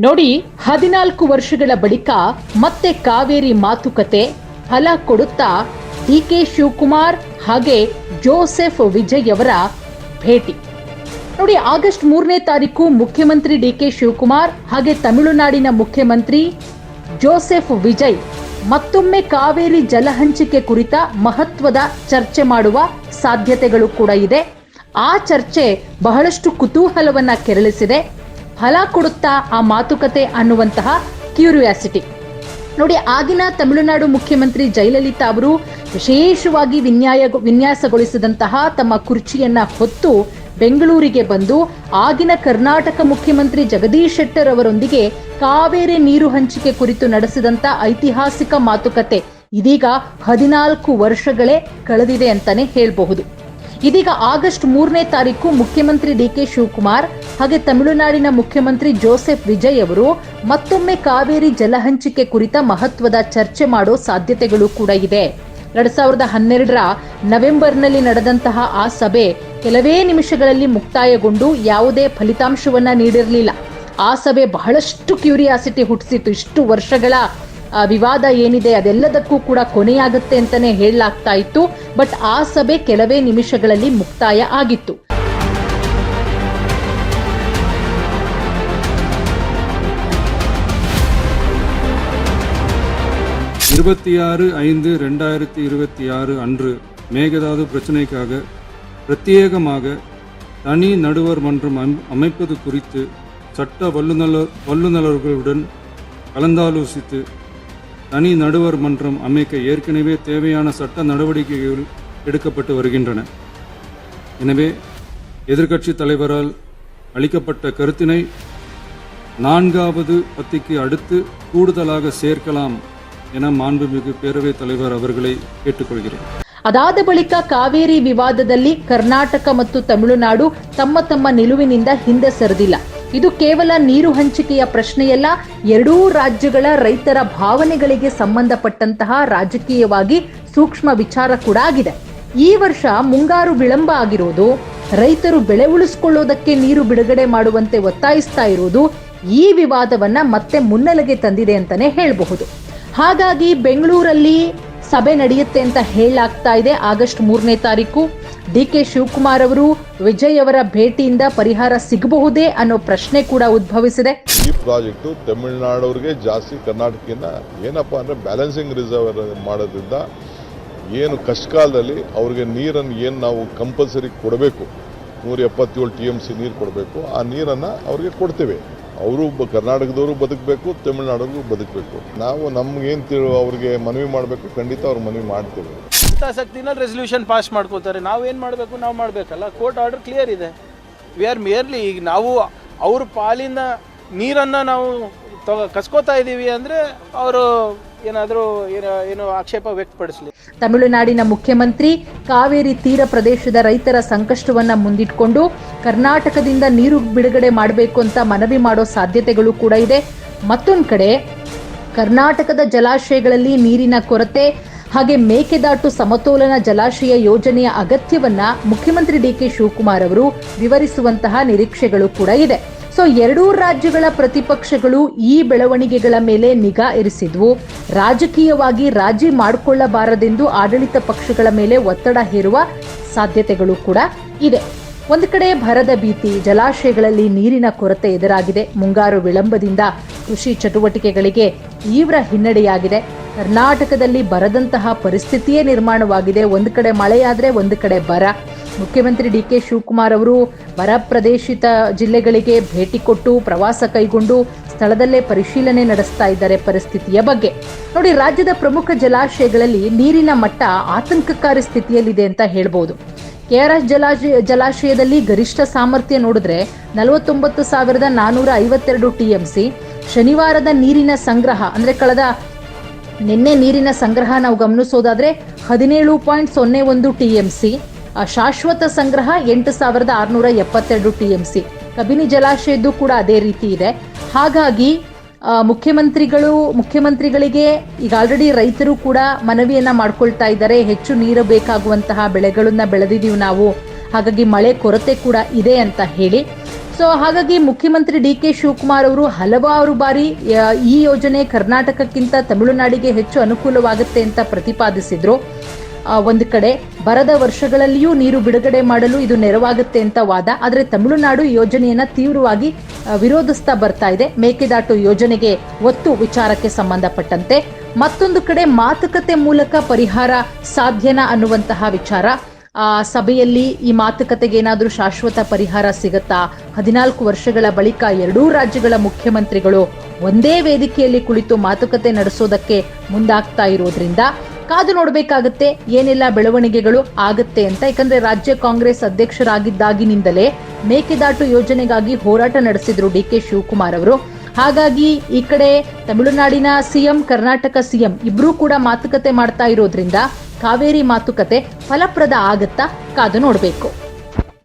ನೋಡಿ, 14 ವರ್ಷಗಳ ಬಳಿಕ ಮತ್ತೆ ಕಾವೇರಿ ಮಾತುಕತೆ ಫಲ ಕೊಡುತ್ತಾ ಡಿಕೆ ಶಿವಕುಮಾರ್ ಹಾಗೆ ಜೋಸೆಫ್ ವಿಜಯ್ ಅವರ ಭೇಟಿ. ನೋಡಿ, ಆಗಸ್ಟ್ 3ನೇ ತಾರೀಕು ಮುಖ್ಯಮಂತ್ರಿ ಡಿಕೆ ಶಿವಕುಮಾರ್ ಹಾಗೆ ತಮಿಳುನಾಡಿನ ಮುಖ್ಯಮಂತ್ರಿ ಜೋಸೆಫ್ ವಿಜಯ್ ಮತ್ತೊಮ್ಮೆ ಕಾವೇರಿ ಜಲಹಂಚಿಕೆ ಕುರಿತ ಮಹತ್ವದ ಚರ್ಚೆ ಮಾಡುವ ಸಾಧ್ಯತೆಗಳು ಕೂಡ ಇದೆ. ಆ ಚರ್ಚೆ ಬಹಳಷ್ಟು ಕುತೂಹಲವನ್ನ ಕೆರಳಿಸಿದೆ. ಫಲ ಕೊಡುತ್ತಾ ಆ ಮಾತುಕತೆ ಅನ್ನುವಂತಹ ಕ್ಯೂರಿಯಾಸಿಟಿ. ನೋಡಿ, ಆಗಿನ ತಮಿಳುನಾಡು ಮುಖ್ಯಮಂತ್ರಿ ಜಯಲಲಿತಾ ಅವರು ವಿಶೇಷವಾಗಿ ವಿನ್ಯಾಸಗೊಳಿಸಿದಂತಹ ತಮ್ಮ ಕುರ್ಚಿಯನ್ನ ಹೊತ್ತು ಬೆಂಗಳೂರಿಗೆ ಬಂದು ಆಗಿನ ಕರ್ನಾಟಕ ಮುಖ್ಯಮಂತ್ರಿ ಜಗದೀಶ್ ಶೆಟ್ಟರ್ ಅವರೊಂದಿಗೆ ಕಾವೇರಿ ನೀರು ಹಂಚಿಕೆ ಕುರಿತು ನಡೆಸಿದಂತ ಐತಿಹಾಸಿಕ ಮಾತುಕತೆ ಇದೀಗ 14 ವರ್ಷಗಳೇ ಕಳೆದಿದೆ ಅಂತಾನೆ ಹೇಳಬಹುದು. ಇದೀಗ ಆಗಸ್ಟ್ 3ನೇ ತಾರೀಕು ಮುಖ್ಯಮಂತ್ರಿ ಡಿಕೆ ಶಿವಕುಮಾರ್ ಹಾಗೆ ತಮಿಳುನಾಡಿನ ಮುಖ್ಯಮಂತ್ರಿ ಜೋಸೆಫ್ ವಿಜಯ್ ಅವರು ಮತ್ತೊಮ್ಮೆ ಕಾವೇರಿ ಜಲಹಂಚಿಕೆ ಕುರಿತ ಮಹತ್ವದ ಚರ್ಚೆ ಮಾಡೋ ಸಾಧ್ಯತೆಗಳು ಕೂಡ ಇದೆ. 2012ರ ನವೆಂಬರ್ನಲ್ಲಿ ನಡೆದಂತಹ ಆ ಸಭೆ ಕೆಲವೇ ನಿಮಿಷಗಳಲ್ಲಿ ಮುಕ್ತಾಯಗೊಂಡು ಯಾವುದೇ ಫಲಿತಾಂಶವನ್ನ ನೀಡಿರಲಿಲ್ಲ. ಆ ಸಭೆ ಬಹಳಷ್ಟು ಕ್ಯೂರಿಯಾಸಿಟಿ ಹುಟ್ಟಿಸಿತ್ತು. ಇಷ್ಟು ವರ್ಷಗಳ ವಿವಾದ ಏನಿದೆ ಅದೆಲ್ಲದಕ್ಕೂ ಕೂಡ ಕೊನೆಯಾಗುತ್ತೆ ಅಂತಾನೆ ಹೇಳಲಾಗ್ತಾ ಇತ್ತು. ಬಟ್ ಆ ಸಭೆ ಕೆಲವೇ ನಿಮಿಷಗಳಲ್ಲಿ ಮುಕ್ತಾಯ ಆಗಿತ್ತು. இருபத்தி 6/5/2026 அன்று மேகதாது பிரச்சினைக்காக பிரத்யேகமாக தனி நடுவர் மன்றம் அமைப்பது குறித்து சட்ட வல்லுநர்களுடன் கலந்தாலோசித்து தனி நடுவர் மன்றம் அமைக்க ஏற்கனவே தேவையான சட்ட நடவடிக்கைகள் எடுக்கப்பட்டு வருகின்றன. எனவே எதிர்க்கட்சி தலைவரால் அளிக்கப்பட்ட கருத்தினை 4வது பத்திக்கு அடுத்து கூடுதலாக சேர்க்கலாம் என மாண்புமிகு பேரவைத் தலைவர் அவர்களை கேட்டுக்கொள்கிறேன். ಅದಾದ ಬಳಿಕ ಕಾವೇರಿ ವಿವಾದದಲ್ಲಿ ಕರ್ನಾಟಕ ಮತ್ತು ತಮಿಳುನಾಡು ತಮ್ಮ ನಿಲುವಿನಿಂದ ಹಿಂದೆ ಸರಿದಿಲ್ಲ. ಇದು ಕೇವಲ ನೀರು ಹಂಚಿಕೆಯ ಪ್ರಶ್ನೆಯಲ್ಲ, ಎರಡೂ ರಾಜ್ಯಗಳ ರೈತರ ಭಾವನೆಗಳಿಗೆ ಸಂಬಂಧಪಟ್ಟಂತಹ ರಾಜಕೀಯವಾಗಿ ಸೂಕ್ಷ್ಮ ವಿಚಾರ ಕೂಡ ಆಗಿದೆ. ಈ ವರ್ಷ ಮುಂಗಾರು ವಿಳಂಬ ಆಗಿರೋದು, ರೈತರು ಬೆಳೆ ಉಳಿಸಿಕೊಳ್ಳೋದಕ್ಕೆ ನೀರು ಬಿಡುಗಡೆ ಮಾಡುವಂತೆ ಒತ್ತಾಯಿಸ್ತಾ ಇರೋದು ಈ ವಿವಾದವನ್ನ ಮತ್ತೆ ಮುನ್ನೆಲೆಗೆ ತಂದಿದೆ ಅಂತಾನೆ ಹೇಳಬಹುದು. ಹಾಗಾಗಿ ಬೆಂಗಳೂರಲ್ಲಿ ಸಭೆ ನಡೆಯುತ್ತೆ ಅಂತ ಹೇಳಲಾಗ್ತಾ ಇದೆ. ಆಗಸ್ಟ್ 3ನೇ ತಾರೀಕು ಡಿಕೆ ಶಿವಕುಮಾರ್ ಅವರು ವಿಜಯ್ ಅವರ ಭೇಟಿಯಿಂದ ಪರಿಹಾರ ಸಿಗಬಹುದೇ ಅನ್ನೋ ಪ್ರಶ್ನೆ ಕೂಡ ಉದ್ಭವಿಸಿದೆ. ಈ ಪ್ರಾಜೆಕ್ಟ್ ತಮಿಳುನಾಡವ್ರಿಗೆ ಜಾಸ್ತಿ, ಕರ್ನಾಟಕದಿಂದ ಏನಪ್ಪಾ ಅಂದ್ರೆ ಬ್ಯಾಲೆನ್ಸಿಂಗ್ ರಿಸರ್ವ್ ಮಾಡೋದ್ರಿಂದ ಏನು ಕಷ್ಟಕಾಲದಲ್ಲಿ ಅವ್ರಿಗೆ ನೀರನ್ನು ಏನು ನಾವು ಕಂಪಲ್ಸರಿ ಕೊಡಬೇಕು, 177 TMC ನೀರು ಕೊಡಬೇಕು, ಆ ನೀರನ್ನು ಅವ್ರಿಗೆ ಕೊಡ್ತೇವೆ. ಅವರು ಕರ್ನಾಟಕದವರು ಬದುಕಬೇಕು, ತಮಿಳುನಾಡಿಗೂ ಬದುಕಬೇಕು. ನಾವು ನಮ್ಗೇನು ಅವ್ರಿಗೆ ಮನವಿ ಮಾಡಬೇಕು, ಖಂಡಿತ ಅವ್ರು ಮನವಿ ಮಾಡ್ತೇವೆ. ಹಿತಾಸಕ್ತಿನಲ್ಲಿ ರೆಸಲ್ಯೂಷನ್ ಪಾಸ್ ಮಾಡ್ಕೋತಾರೆ. ನಾವೇನು ಮಾಡಬೇಕು, ನಾವು ಮಾಡಬೇಕಲ್ಲ. ಕೋರ್ಟ್ ಆರ್ಡರ್ ಕ್ಲಿಯರ್ ಇದೆ. ವಿ ಆರ್ ಮೇರ್ಲಿ ಈಗ ನಾವು ಅವ್ರ ಪಾಲಿನ ನೀರನ್ನು ನಾವು ಕಸ್ಕೋತಾ ಇದ್ದೀವಿ ಅಂದರೆ ಅವರು ಏನಾದರೂ ಏನು ಆಕ್ಷೇಪ ವ್ಯಕ್ತಪಡಿಸಲಿ. ತಮಿಳುನಾಡಿನ ಮುಖ್ಯಮಂತ್ರಿ ಕಾವೇರಿ ತೀರ ಪ್ರದೇಶದ ರೈತರ ಸಂಕಷ್ಟವನ್ನ ಮುಂದಿಟ್ಕೊಂಡು ಕರ್ನಾಟಕದಿಂದ ನೀರು ಬಿಡುಗಡೆ ಮಾಡಬೇಕು ಅಂತ ಮನವಿ ಮಾಡೋ ಸಾಧ್ಯತೆಗಳು ಕೂಡ ಇದೆ. ಮತ್ತೊಂದು ಕಡೆ ಕರ್ನಾಟಕದ ಜಲಾಶಯಗಳಲ್ಲಿ ನೀರಿನ ಕೊರತೆ ಹಾಗೆ ಮೇಕೆದಾಟು ಸಮತೋಲನ ಜಲಾಶಯ ಯೋಜನೆಯ ಅಗತ್ಯವನ್ನ ಮುಖ್ಯಮಂತ್ರಿ ಡಿಕೆ ಶಿವಕುಮಾರ್ ಅವರು ವಿವರಿಸುವಂತಹ ನಿರೀಕ್ಷೆಗಳು ಕೂಡ ಇದೆ. ಸೊ ಎರಡೂ ರಾಜ್ಯಗಳ ಪ್ರತಿಪಕ್ಷಗಳು ಈ ಬೆಳವಣಿಗೆಗಳ ಮೇಲೆ ನಿಗಾ ಇರಿಸಿದ್ವು. ರಾಜಕೀಯವಾಗಿ ರಾಜಿ ಮಾಡಿಕೊಳ್ಳಬಾರದೆಂದು ಆಡಳಿತ ಪಕ್ಷಗಳ ಮೇಲೆ ಒತ್ತಡ ಹೇರುವ ಸಾಧ್ಯತೆಗಳು ಕೂಡ ಇದೆ. ಒಂದು ಕಡೆ ಭರದ ಭೀತಿ, ಜಲಾಶಯಗಳಲ್ಲಿ ನೀರಿನ ಕೊರತೆ ಎದುರಾಗಿದೆ. ಮುಂಗಾರು ವಿಳಂಬದಿಂದ ಕೃಷಿ ಚಟುವಟಿಕೆಗಳಿಗೆ ತೀವ್ರ ಹಿನ್ನಡೆಯಾಗಿದೆ. ಕರ್ನಾಟಕದಲ್ಲಿ ಬರದಂತಹ ಪರಿಸ್ಥಿತಿಯೇ ನಿರ್ಮಾಣವಾಗಿದೆ. ಒಂದು ಕಡೆ ಮಳೆಯಾದ್ರೆ ಒಂದು ಕಡೆ ಬರ. ಮುಖ್ಯಮಂತ್ರಿ ಡಿಕೆ ಶಿವಕುಮಾರ್ ಅವರು ಬರ ಪ್ರದೇಶಿತ ಜಿಲ್ಲೆಗಳಿಗೆ ಭೇಟಿ ಕೊಟ್ಟು ಪ್ರವಾಸ ಕೈಗೊಂಡು ಸ್ಥಳದಲ್ಲೇ ಪರಿಶೀಲನೆ ನಡೆಸ್ತಾ ಇದ್ದಾರೆ ಪರಿಸ್ಥಿತಿಯ ಬಗ್ಗೆ. ನೋಡಿ, ರಾಜ್ಯದ ಪ್ರಮುಖ ಜಲಾಶಯಗಳಲ್ಲಿ ನೀರಿನ ಮಟ್ಟ ಆತಂಕಕಾರಿ ಸ್ಥಿತಿಯಲ್ಲಿದೆ ಅಂತ ಹೇಳ್ಬೋದು. KRS ಜಲಾಶಯದಲ್ಲಿ ಗರಿಷ್ಠ ಸಾಮರ್ಥ್ಯ ನೋಡಿದ್ರೆ 49,452 TMC. ಶನಿವಾರದ ನೀರಿನ ಸಂಗ್ರಹ ಅಂದ್ರೆ ನಿನ್ನೆ ನೀರಿನ ಸಂಗ್ರಹ ನಾವು ಗಮನಿಸೋದಾದ್ರೆ 17.01 TMC. ಶಾಶ್ವತ ಸಂಗ್ರಹ 8,672 TMC. ಕಬಿನಿ ಜಲಾಶಯದ್ದು ಕೂಡ ಅದೇ ರೀತಿ ಇದೆ. ಹಾಗಾಗಿ ಮುಖ್ಯಮಂತ್ರಿಗಳಿಗೆ ಈಗ ಆಲ್ರೆಡಿ ರೈತರು ಕೂಡ ಮನವಿಯನ್ನ ಮಾಡ್ಕೊಳ್ತಾ ಇದ್ದಾರೆ. ಹೆಚ್ಚು ನೀರು ಬೇಕಾಗುವಂತಹ ಬೆಳೆಗಳನ್ನ ಬೆಳೆದಿದ್ದೀವಿ ನಾವು, ಹಾಗಾಗಿ ಮಳೆ ಕೊರತೆ ಕೂಡ ಇದೆ ಅಂತ ಹೇಳಿ. ಸೊ ಹಾಗಾಗಿ ಮುಖ್ಯಮಂತ್ರಿ ಡಿ ಕೆ ಶಿವಕುಮಾರ್ ಅವರು ಹಲವಾರು ಬಾರಿ ಈ ಯೋಜನೆ ಕರ್ನಾಟಕಕ್ಕಿಂತ ತಮಿಳುನಾಡಿಗೆ ಹೆಚ್ಚು ಅನುಕೂಲವಾಗುತ್ತೆ ಅಂತ ಪ್ರತಿಪಾದಿಸಿದ್ರು. ಒಂದು ಕಡೆ ಬರದ ವರ್ಷಗಳಲ್ಲಿಯೂ ನೀರು ಬಿಡುಗಡೆ ಮಾಡಲು ಇದು ನೆರವಾಗುತ್ತೆ ಅಂತ ವಾದ. ಆದರೆ ತಮಿಳುನಾಡು ಈ ಯೋಜನೆಯನ್ನ ತೀವ್ರವಾಗಿ ವಿರೋಧಿಸ್ತಾ ಬರ್ತಾ ಇದೆ, ಮೇಕೆದಾಟು ಯೋಜನೆಗೆ ಒತ್ತು ವಿಚಾರಕ್ಕೆ ಸಂಬಂಧಪಟ್ಟಂತೆ. ಮತ್ತೊಂದು ಕಡೆ ಮಾತುಕತೆ ಮೂಲಕ ಪರಿಹಾರ ಸಾಧ್ಯನಾ ಅನ್ನುವಂತಹ ವಿಚಾರ. ಸಭೆಯಲ್ಲಿ ಈ ಮಾತುಕತೆಗೆ ಏನಾದರೂ ಶಾಶ್ವತ ಪರಿಹಾರ ಸಿಗುತ್ತಾ? 14 ವರ್ಷಗಳ ಬಳಿಕ ಎರಡೂ ರಾಜ್ಯಗಳ ಮುಖ್ಯಮಂತ್ರಿಗಳು ಒಂದೇ ವೇದಿಕೆಯಲ್ಲಿ ಕುಳಿತು ಮಾತುಕತೆ ನಡೆಸೋದಕ್ಕೆ ಮುಂದಾಗ್ತಾ ಇರೋದ್ರಿಂದ ಕಾದು ನೋಡಬೇಕಾಗುತ್ತೆ ಏನೆಲ್ಲ ಬೆಳವಣಿಗೆಗಳು ಆಗುತ್ತೆ ಅಂತ. ಯಾಕಂದ್ರೆ ರಾಜ್ಯ ಕಾಂಗ್ರೆಸ್ ಅಧ್ಯಕ್ಷರಾಗಿದ್ದಾಗಿನಿಂದಲೇ ಮೇಕೆದಾಟು ಯೋಜನೆಗಾಗಿ ಹೋರಾಟ ನಡೆಸಿದ್ರು ಡಿ ಕೆ ಶಿವಕುಮಾರ್ ಅವರು. ಹಾಗಾಗಿ ಈ ಕಡೆ ತಮಿಳುನಾಡಿನ ಸಿಎಂ, ಕರ್ನಾಟಕ ಸಿಎಂ ಇಬ್ರೂ ಕೂಡ ಮಾತುಕತೆ ಮಾಡ್ತಾ ಇರೋದ್ರಿಂದ ಕಾವೇರಿ ಮಾತುಕತೆ ಫಲಪ್ರದ ಆಗತ್ತಾ? ಕಾದು ನೋಡಬೇಕು.